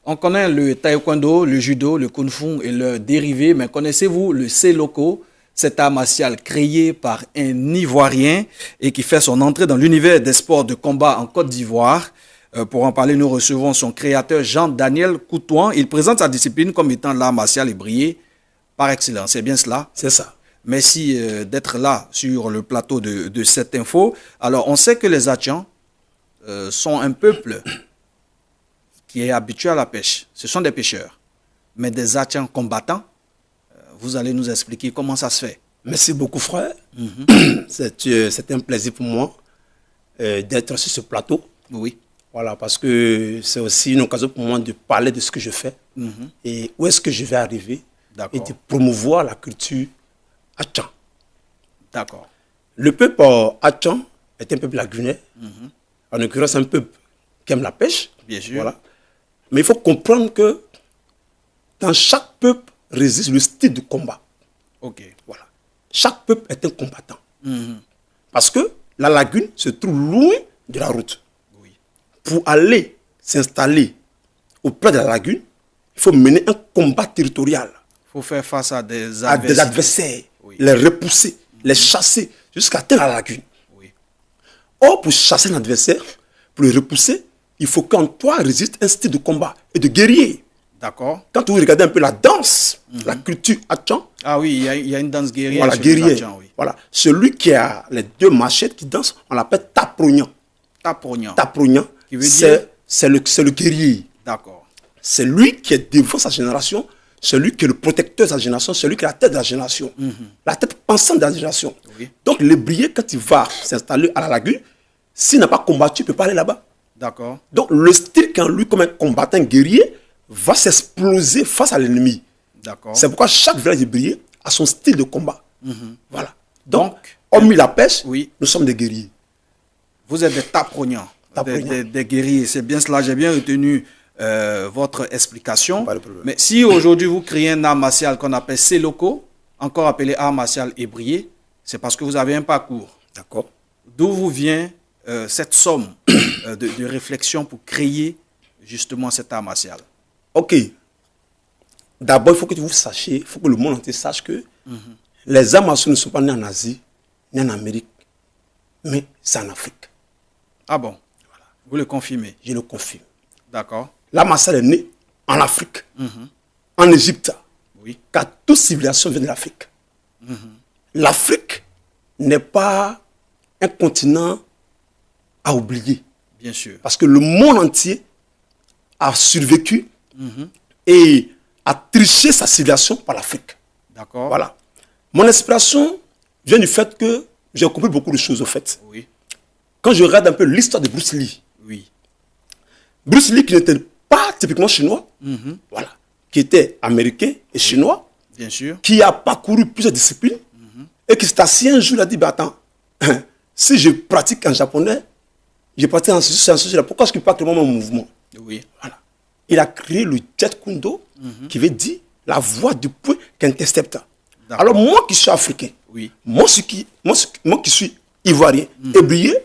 On connaît le taekwondo, le judo, le kung-fu et leurs dérivés, mais connaissez-vous le seloko, cet art martial créé par un Ivoirien et qui fait son entrée dans l'univers des sports de combat en Côte d'Ivoire? Pour en parler, nous recevons son créateur Jean-Daniel Coutouan. Il présente sa discipline comme étant l'art martial ébrié par excellence. C'est bien cela? C'est ça. Merci d'être là sur le plateau de cette info. Alors, on sait que les Atchans sont un peuple qui est habitué à la pêche. Ce sont des pêcheurs. Mais des Atchans combattants, vous allez nous expliquer comment ça se fait. Merci beaucoup, frère. C'est un plaisir pour moi d'être sur ce plateau. Oui. Voilà, parce que c'est aussi une occasion pour moi de parler de ce que je fais et où est-ce que je vais arriver et de promouvoir la culture Atchan. D'accord. Le peuple Atchan est un peuple lagunais. En l'occurrence, un peuple qui aime la pêche. Bien sûr. Voilà. Mais il faut comprendre que dans chaque peuple réside le style de combat. Ok. Voilà. Chaque peuple est un combattant. Parce que la lagune se trouve loin de la route. Oui. Pour aller s'installer auprès de la lagune, il faut mener un combat territorial. Il faut faire face à des adversaires, oui. Les repousser, les chasser jusqu'à atteindre la lagune. Oui. Or, pour chasser un adversaire, pour le repousser, il faut qu'en toi résiste un style de combat et de guerrier. D'accord. Quand vous regardez un peu la danse, la culture Atchan. Ah oui, il y a une danse guerrière. Voilà, sur guerrier. les Atchans, oui. Voilà. Celui qui a les deux machettes qui dansent, on l'appelle taprognan. Taprognan. Taprognan, c'est le guerrier. D'accord. C'est lui qui est devant sa génération, celui qui est le protecteur de sa génération, celui qui est la tête de la génération. La tête pensante de la génération. Oui. Donc l'ébrier, quand il va s'installer à la lagune, s'il n'a pas combattu, il ne peut pas aller là-bas. D'accord. Donc le style qu'en lui, comme un combattant guerrier, va s'exploser face à l'ennemi. D'accord. C'est pourquoi chaque village ébrier a son style de combat. Voilà. Donc, Donc, hormis la pêche, oui. nous sommes des guerriers. Vous êtes des taprognans, des guerriers. C'est bien cela. J'ai bien retenu votre explication. Pas de problème. Mais si aujourd'hui vous créez un art martial qu'on appelle seloko, encore appelé art martial ébrié, c'est parce que vous avez un parcours. D'accord. D'où vous vient cette somme de réflexion pour créer justement cet art martial? Ok. D'abord, il faut que vous sachiez, il faut que le monde entier sache que les arts martiaux ne sont pas nés en Asie, ni en Amérique, mais c'est en Afrique. Ah bon? Voilà. Vous le confirmez? Je le confirme. D'accord. L'art martial est né en Afrique, en Égypte, Oui. car toute civilisation vient de l'Afrique. L'Afrique n'est pas un continent à oublier, Bien sûr. parce que le monde entier a survécu et a triché sa civilisation par l'Afrique. D'accord. Voilà. Mon inspiration vient du fait que j'ai compris beaucoup de choses au fait. Oui. Quand je regarde un peu l'histoire de Bruce Lee, Oui. Bruce Lee qui n'était pas typiquement chinois, voilà, qui était américain et chinois, Bien sûr. qui a parcouru plusieurs disciplines et qui s'est assis un jour, il a dit, bah, attends, si je pratique en japonais, je pratique en ceci, pourquoi est-ce que je ne peux pas créer mon mouvement? Oui. Voilà. Il a créé le Jet Kundo, qui veut dire la voix du point qui intercepte. Alors moi qui suis africain, Oui. moi qui suis ivoirien, ébrié,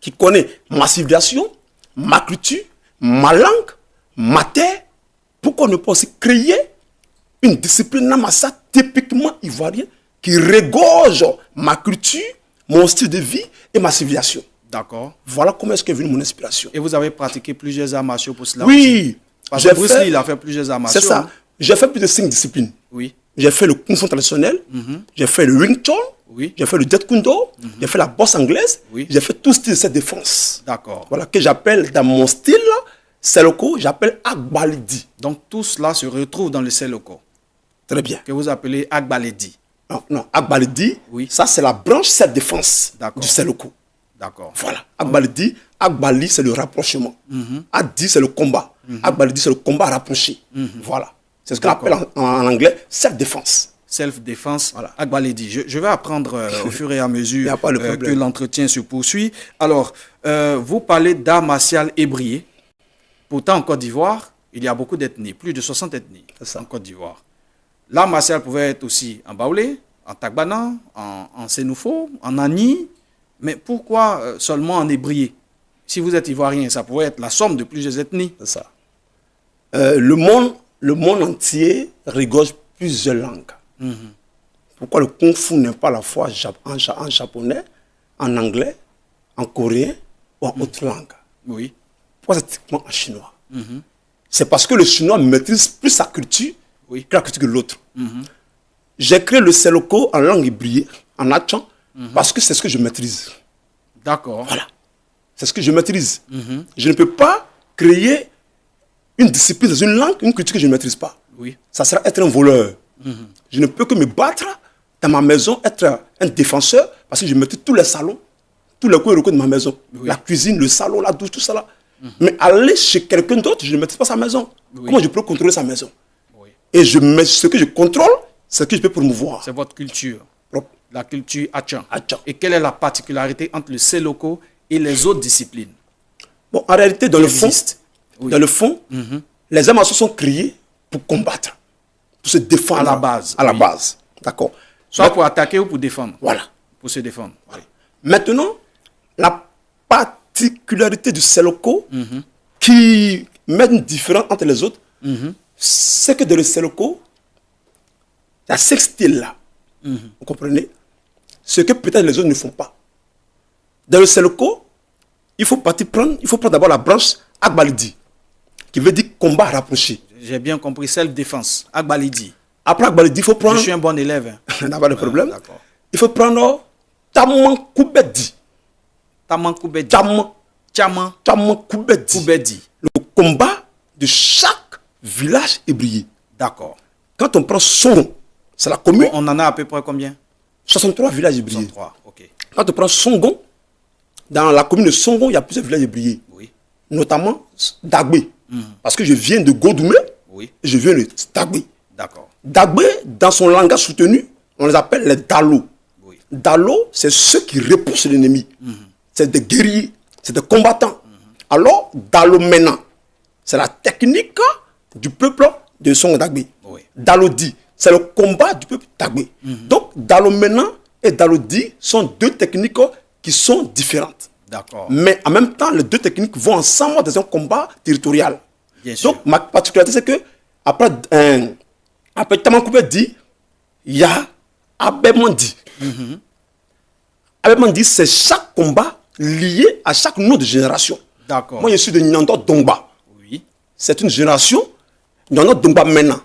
qui connais ma civilisation, ma culture, ma langue, ma terre, pourquoi ne pas aussi créer une discipline namassa typiquement ivoirienne qui regorge ma culture, mon style de vie et ma civilisation? D'accord. Voilà comment est-ce qu'est venue mon inspiration. Et vous avez pratiqué plusieurs arts martiaux pour cela? Oui, Parce que Bruce Lee, il a fait plusieurs arts martiaux. c'est ça. J'ai fait plus de 5 disciplines. Oui. J'ai fait le Kung Fu traditionnel, j'ai fait le Wing Chun, Oui. j'ai fait le Jet Kundo, j'ai fait la boxe anglaise, Oui. j'ai fait tout style de cette défense. D'accord. Voilà, que j'appelle dans mon style, c'est le coup, j'appelle Agbalidi. Donc tout cela se retrouve dans le seloko, Très bien. que vous appelez Agbaledi. Non, Agbalidi, Oui. ça c'est la branche cette défense D'accord. du Seloko. D'accord. Voilà. Agbalidi, Agbali c'est le rapprochement. Adi c'est le combat. Agbalidi c'est le combat rapproché. Voilà. C'est ce qu'on appelle en anglais self-défense. Self-défense, Voilà. Agbaledi. Je vais apprendre au fur et à Il mesure y a pas de que problème. l'entretien se poursuit. Alors, vous parlez d'art martial ébrié. Pourtant, en Côte d'Ivoire, il y a beaucoup d'ethnies, plus de 60 ethnies C'est ça. en Côte d'Ivoire. L'art martial pouvait être aussi en Baoulé, en Tagbana, en Sénoufo, en Ani. Mais pourquoi seulement en ébrié? Si vous êtes ivoirien, ça pourrait être la somme de plusieurs ethnies. C'est ça. le monde entier regorge plusieurs langues. Pourquoi le Kung Fu n'est pas à la fois en japonais, en anglais, en coréen ou en autre langue? Oui. Pourquoi c'est typiquement en chinois? C'est parce que le chinois maîtrise plus sa culture Oui. que la culture de l'autre. J'ai créé le Seloko en langue hybride, en Achan, parce que c'est ce que je maîtrise. D'accord. Voilà. C'est ce que je maîtrise. Je ne peux pas créer une discipline dans une langue, une culture que je ne maîtrise pas. Oui. Ça sera être un voleur. Je ne peux que me battre dans ma maison, être un défenseur, parce que je maîtrise tous les salons, tous les coins et recoins de ma maison. Oui. La cuisine, le salon, la douche, tout ça là. Mais aller chez quelqu'un d'autre, je ne maîtrise pas sa maison. Oui. Comment je peux contrôler sa maison? Oui. Et ce que je contrôle, c'est ce que je peux promouvoir. C'est votre culture. Propre. La culture Achan. Achan. Et quelle est la particularité entre le Seloko et les autres disciplines? Bon, en réalité, dans le fond, existe. Oui. dans le fond, les arts martiaux sont créés pour combattre, pour se défendre. À la base, À la oui. base. D'accord. Soit pour attaquer ou pour défendre. Voilà. Pour se défendre. Oui. Maintenant, la particularité du Seloko qui met une différence entre les autres, c'est que dans le Seloko, il y a ce style-là. Vous comprenez? Ce que peut-être les autres ne font pas. Dans le Seloko, il faut prendre d'abord la branche Agbalidi, qui veut dire combat rapproché. J'ai bien compris. Self-défense. Agbalidi. Après Agbalidi, il faut prendre... Je suis un bon élève. Il n'y a pas de problème. D'accord. Il faut prendre Tamankoubedi. Tamankoubedi. Taman Tchaman Koubedi. Koubedi. Le combat de chaque village ébrié. D'accord. Quand on prend Songon, c'est la commune, On en a à peu près combien? 63 villages ébriés. 3. Ok. Quand on prend Songon, dans la commune de Songon, il y a plusieurs villages ébriés. Oui. Notamment Dagbé. Parce que je viens de Godoumé, Oui. et je viens de Dagbé. D'accord. Dagbé, dans son langage soutenu, on les appelle les Dalo. Oui. Dalo, c'est ceux qui repoussent l'ennemi. C'est des guerriers, c'est des combattants. Alors, Dalo Mena, c'est la technique du peuple de Songon Dagbé. Oui. Dalodi, c'est le combat du peuple Dagbé. Donc, Dalo Mena et Dalodi sont deux techniques qui sont différentes. D'accord. Mais en même temps, les deux techniques vont ensemble dans un combat territorial. Bien sûr. Donc, ma particularité, c'est que après Tamankoubé dit, il y a Abemandi. Abemandi, c'est chaque combat lié à chaque nom de génération. D'accord. Moi, je suis de Nyando Dongba. Oui. C'est une génération, Nyando Dongba maintenant.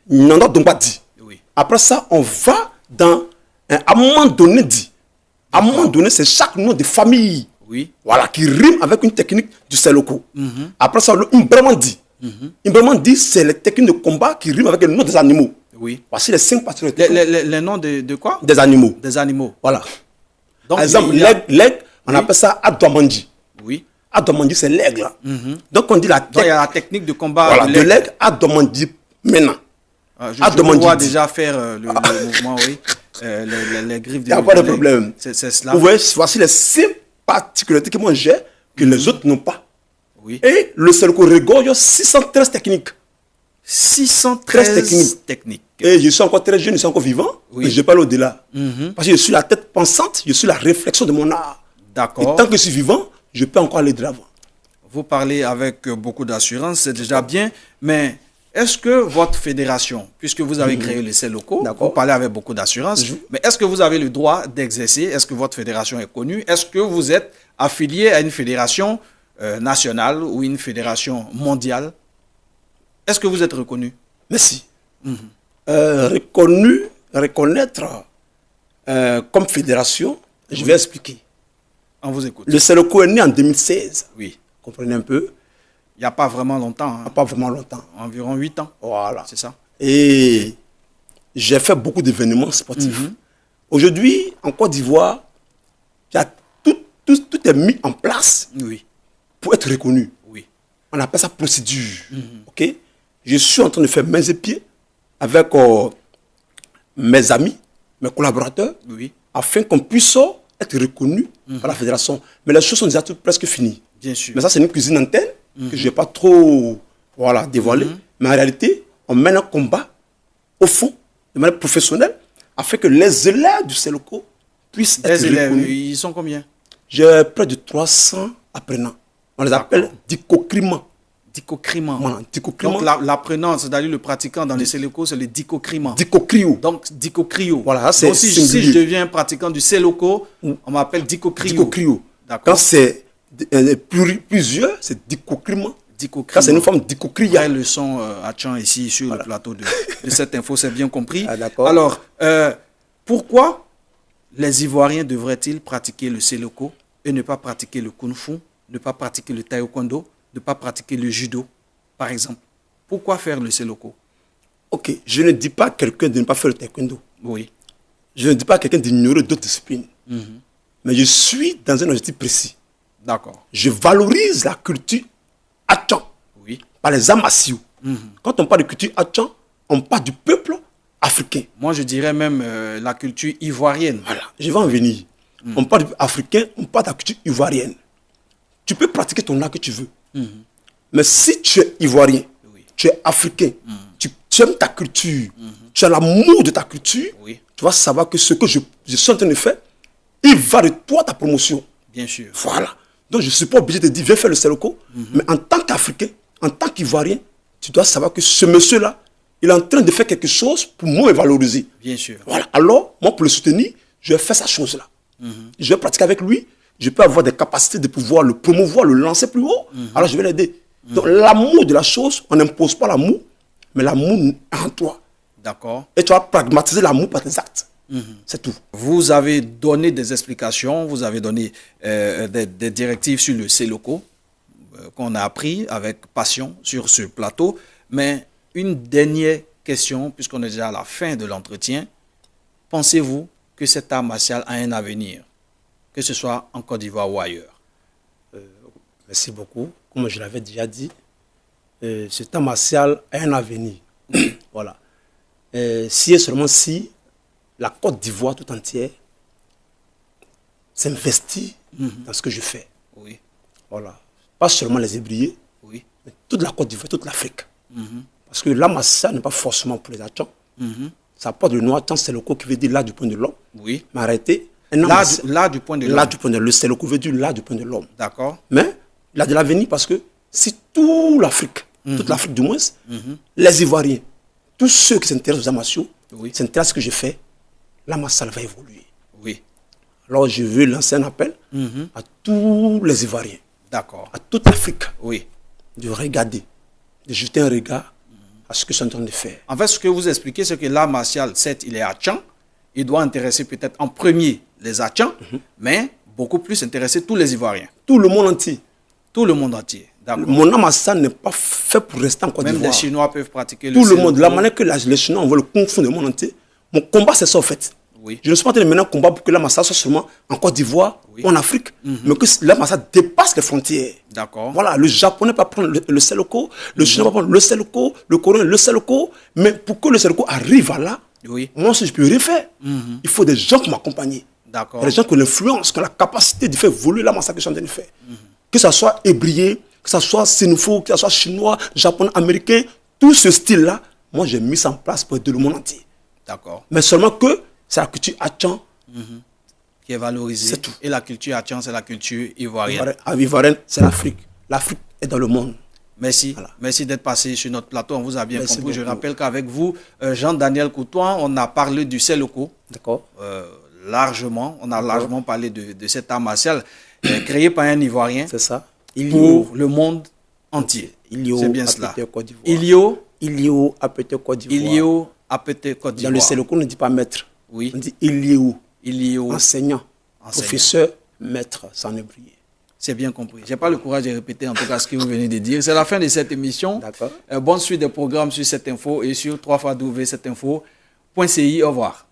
Nyando Dongba dit. Oui. Après ça, on va dans un Amandonné dit. Amandonné, c'est chaque nom de famille. Oui. Voilà, qui rime avec une technique du Seloko. Après ça, le Imbramandi. Imbramandi, c'est les techniques de combat qui riment avec le nom des animaux. Oui. Voici les 5 particularités Les noms de quoi? des animaux. Des animaux. Voilà. Donc, Par exemple, il y a- l'aigle, on Oui. appelle ça Adouamandi. Oui. Adouamandi, c'est l'aigle. Donc, on dit la Donc, il y technique a la technique de combat voilà, de de l'aigle. l'aigle Adouamandi maintenant. Je Adouamandi vois dit. déjà faire le mouvement, oui. Les griffes de Il n'y a pas de l'aigle. problème. C'est cela. Vous voyez, voici les 5 particularités que moi j'ai, que les autres n'ont pas. Oui. Et le Seloko regorge 613 techniques. 613 techniques. Et je suis encore très jeune, je suis encore vivant, Oui. mais je parle au-delà. Parce que je suis la tête pensante, je suis la réflexion de mon art. Et D'accord. tant que je suis vivant, je peux encore aller de l'avant. Vous parlez avec beaucoup d'assurance, c'est déjà bien, mais est-ce que votre fédération, puisque vous avez créé les Seloko, D'accord. vous parlez avec beaucoup d'assurance, mais est-ce que vous avez le droit d'exercer? Est-ce que votre fédération est connue? Est-ce que vous êtes affilié à une fédération nationale ou une fédération mondiale? Est-ce que vous êtes reconnu? Merci. Reconnaître comme fédération, je vais expliquer. On vous écoute. Le Seloko est né en 2016. Oui. Comprenez un peu, Il n'y a pas vraiment longtemps, hein. pas vraiment longtemps. Environ 8 ans, Voilà. c'est ça? Et j'ai fait beaucoup d'événements sportifs. Aujourd'hui, en Côte d'Ivoire, il y a tout est mis en place Oui. pour être reconnu. Oui. On appelle ça procédure. Ok? Je suis en train de faire mains et pieds avec mes amis, mes collaborateurs, Oui. afin qu'on puisse être reconnu par la fédération. Mais les choses sont déjà presque finies. Bien sûr. Mais ça, c'est une cuisine interne que je n'ai pas trop dévoilée. Mais en réalité, on mène un combat au fond, de manière professionnelle, afin que les élèves du Seloko puissent être Les élèves, reconnus. ils sont combien? J'ai près de 300 apprenants. On les appelle Dikokriman. Dicocriment. Voilà, dicocriment. Donc l'apprenant, c'est-à-dire le pratiquant dans les Seloko, c'est le dicocriment. Dicocrio. Donc dicocrio. Voilà, c'est donc si je deviens pratiquant du Seloko, on m'appelle dicocrio. Dicocrio. D'accord. Quand c'est plusieurs, c'est dicocriment. Dicocriment. C'est une forme d'icocria. Vraie leçon à Tchan ici sur le plateau de cette info, c'est bien compris. Ah, d'accord. Alors, pourquoi les Ivoiriens devraient-ils pratiquer le Seloko et ne pas pratiquer le Kung Fu, ne pas pratiquer le Taekwondo, ne pas pratiquer le Judo, par exemple? Pourquoi faire le Seloko? Ok, je ne dis pas à quelqu'un de ne pas faire le Taekwondo. Oui. Je ne dis pas à quelqu'un d'ignorer d'autres disciplines. Mais je suis dans un objectif précis. D'accord. Je valorise la culture Atchan Oui. par les arts martiaux. Quand on parle de culture Atchan, on parle du peuple africain. Moi, je dirais même la culture ivoirienne. Voilà, je vais en venir. On parle du africain, on parle de la culture ivoirienne. Tu peux pratiquer ton art que tu veux. Mais si tu es ivoirien, Oui. tu es africain, tu aimes ta culture, tu as l'amour de ta culture, Oui. tu vas savoir que ce que je suis en train de faire, il va de toi ta promotion. Bien sûr. Voilà. Donc je ne suis pas obligé de dire, viens faire le Seloko. Mais en tant qu'Africain, en tant qu'Ivoirien, tu dois savoir que ce monsieur-là, il est en train de faire quelque chose pour moi me valoriser. Bien sûr. Voilà. Alors, moi, pour le soutenir, je vais faire sa chose-là. Je vais pratiquer avec lui. Je peux avoir des capacités de pouvoir le promouvoir, le lancer plus haut. Alors, je vais l'aider. Donc, l'amour de la chose, on n'impose pas l'amour, mais l'amour est en toi. D'accord. Et tu vas pragmatiser l'amour par tes actes. C'est tout. Vous avez donné des explications, vous avez donné des directives sur le Seloko qu'on a appris avec passion sur ce plateau. Mais une dernière question, puisqu'on est déjà à la fin de l'entretien. Pensez-vous que cet art martial a un avenir, que ce soit en Côte d'Ivoire ou ailleurs? Merci beaucoup. Comme je l'avais déjà dit, cet art martial a un avenir. Voilà. Si et seulement si la Côte d'Ivoire tout entière s'investit dans ce que je fais. Oui. Voilà. Pas seulement les Hébriers, Oui. mais toute la Côte d'Ivoire, toute l'Afrique. Parce que l'art martial n'est pas forcément pour les Atchans. Ça porte le nom Atchan, c'est le qui veut dire l'art du point de l'homme. Oui. Mais arrêtez. L'art du point de l'homme. L'art du point de l'homme. C'est le qui veut dire l'art du point de l'homme. D'accord. Mais il a de l'avenir parce que si toute l'Afrique, toute l'Afrique du moins, les Ivoiriens, tous ceux qui s'intéressent aux arts martiaux, Oui. s'intéressent à ce que je fais, l'art martial va évoluer. Oui. Alors je veux lancer un appel à tous les Ivoiriens, D'accord. à toute l'Afrique, Oui. de regarder, de jeter un regard à ce que je suis en train de faire. En fait, ce que vous expliquez, c'est que l'art martial, certes, il est Atchan. Il doit intéresser peut-être en premier les Atchans, mais beaucoup plus intéresser tous les Ivoiriens. Tout le monde entier. Tout le monde entier. D'accord. Mon art martial n'est pas fait pour rester en Côte Même d'Ivoire. les Chinois peuvent pratiquer Tout le Seloko. monde, la manière que les Chinois envoient le Kung Fu du monde entier, mon combat c'est ça en fait. Oui. Je ne suis pas en train de mener un combat pour que l'art martial soit seulement en Côte d'Ivoire Oui. ou en Afrique, mais que l'art martial dépasse les frontières. D'accord. Voilà, le japonais va prendre le Seloko, le chinois va prendre le Seloko, le coréen le Seloko, mais pour que le Seloko arrive à là, Oui. moi aussi je peux rien faire. Il faut des gens qui m'accompagnent. Il y D'accord. a des gens qui ont l'influence, qui ont la capacité de faire évoluer l'art martial que je suis en train de faire. Que ce soit hébrier, que ce soit sénoufo, que ce soit chinois, japonais, américain, tout ce style-là, moi j'ai mis ça en place pour aider le monde entier. D'accord. Mais seulement que c'est la culture Atchan, Qui est valorisée. C'est tout. Et la culture Atchan, c'est la culture ivoirienne. ivoirienne, c'est l'Afrique. L'Afrique est dans le monde. Merci. Voilà. Merci d'être passé sur notre plateau. On vous a bien Merci compris. Je beaucoup. rappelle qu'avec vous, Jean-Daniel Coutoin, on a parlé du Seloko. D'accord. Largement. On a largement parlé de cet art martial créé par un Ivoirien C'est ça. pour le monde entier. Ilio C'est bien cela. Apete Côte d'Ivoire. Ilio Apete Côte d'Ivoire. Ilio Apete Côte Dans d'Ivoire. le Seloko, on ne dit pas maître. Oui. On dit Ilio. Ilio. Enseignant. Professeur, maître, sans oublier. C'est bien compris. Je n'ai pas le courage de répéter en tout cas ce que vous venez de dire. C'est la fin de cette émission. D'accord. Bonne suite des programmes sur cette info et sur www.cetteinfo.ci. Au revoir.